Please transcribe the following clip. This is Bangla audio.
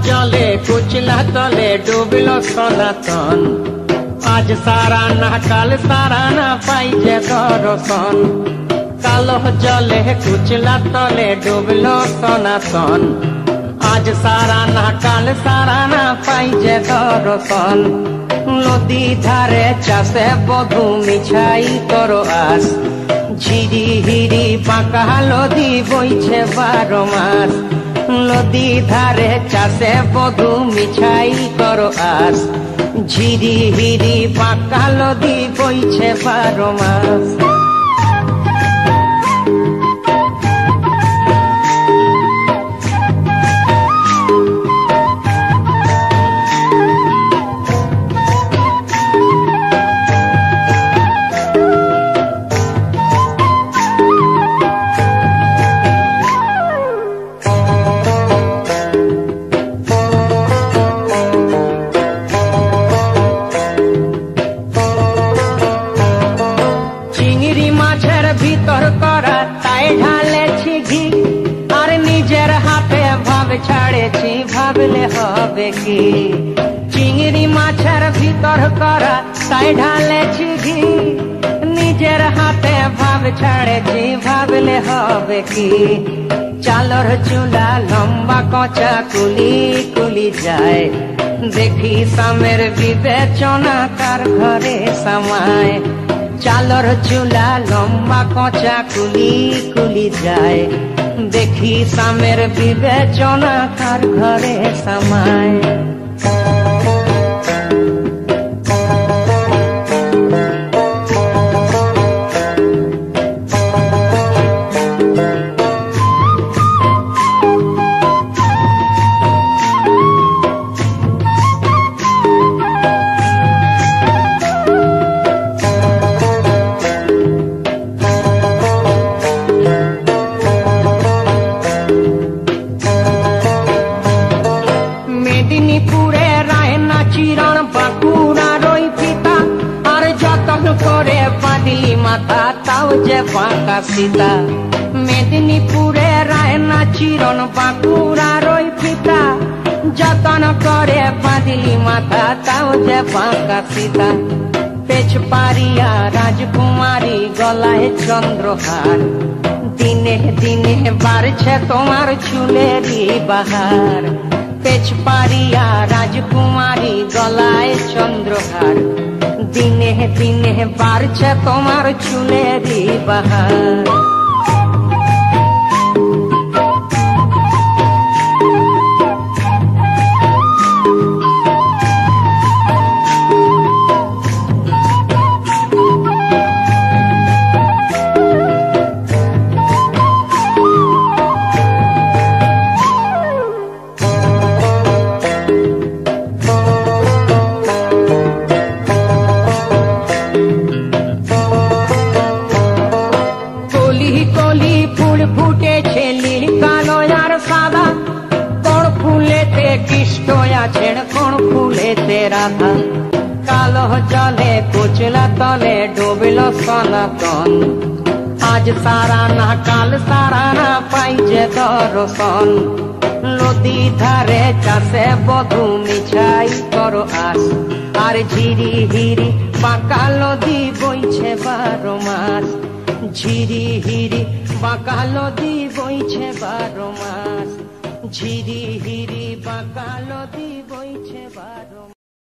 जले कुचला तले डूबलो सनातन आज सारा ना काल सारा ना पाइजे दर्शन कालो जले कुचला तले डूबलो सनातन आज सारा ना काल सारा ना पाइजे दर्शन नदी धारे चाषे बधू मिछाई करो आस झिरी हिरी बाঁকা নদী বইছে 12 মাস नदी धारे चाषे बधू मिछाई करो आस झिरी हिरी बाঁকা नदी বইছে 12 মাস ভিতর করা তাই ঢালেছি ঘি আর নিজের হাতে ভাব ছাড়েছি ভাবলে হবে কি চিংড়ি মাছের ভিতর করা তাই ঢালেছি ঘি নিজের হাতে ভাব ছাড়েছি ভাবলে হবে কি চালর চুলা লম্বা কচা কুলি কুলি যায় দেখি সামের বিবেচনা কার ঘরে সামায় চালর চুলা লম্বা কচা কুলি কুলি যায় দেখি সামের বিবেচনা কার ঘরে সামায় মেদিনীপুরে রায়না চিরণ বাঁকুড়ার ওই ফিতা আর যতন করে বাঁধলি মাথা তাও যে বাঁকা সীতা মেদিনীপুরে রায়না চিরণ বাঁকুড়ার ওই ফিতা যতন করে বাঁধলি মাথা তাও যে বাঁকা সীতা পেছ পারিয়া রাজকুমারী গলায় চন্দ্রহার দিনে দিনে বাড়ছে তোমার চুলেরই বাহার পেছ পারিয়া রাজকুমারী গলায় চন্দ্রহার দিনে দিনে বাড়ছে তোমার চুলেরই বাহার কলি ফুল ফুটেছে নীল কালো আর সাদা কোন ফুলেতে কৃষ্ণ আছেন কোন ফুলেতে রাধা কালো জলে কুচলা তলে ডুবলো সনাতন আজ সারা না কাল সারা না পাইছে দর্শন নদী ধারে চাষে বধূ মিছাই করো আস আর ঝিরি হিরি বাঁকা নদী বইছে 12 মাস ঝিরি হিরি বাঁকা নদী বইছে 12 মাস ঝিরি হিরি বাঁকা নদী বইছে 12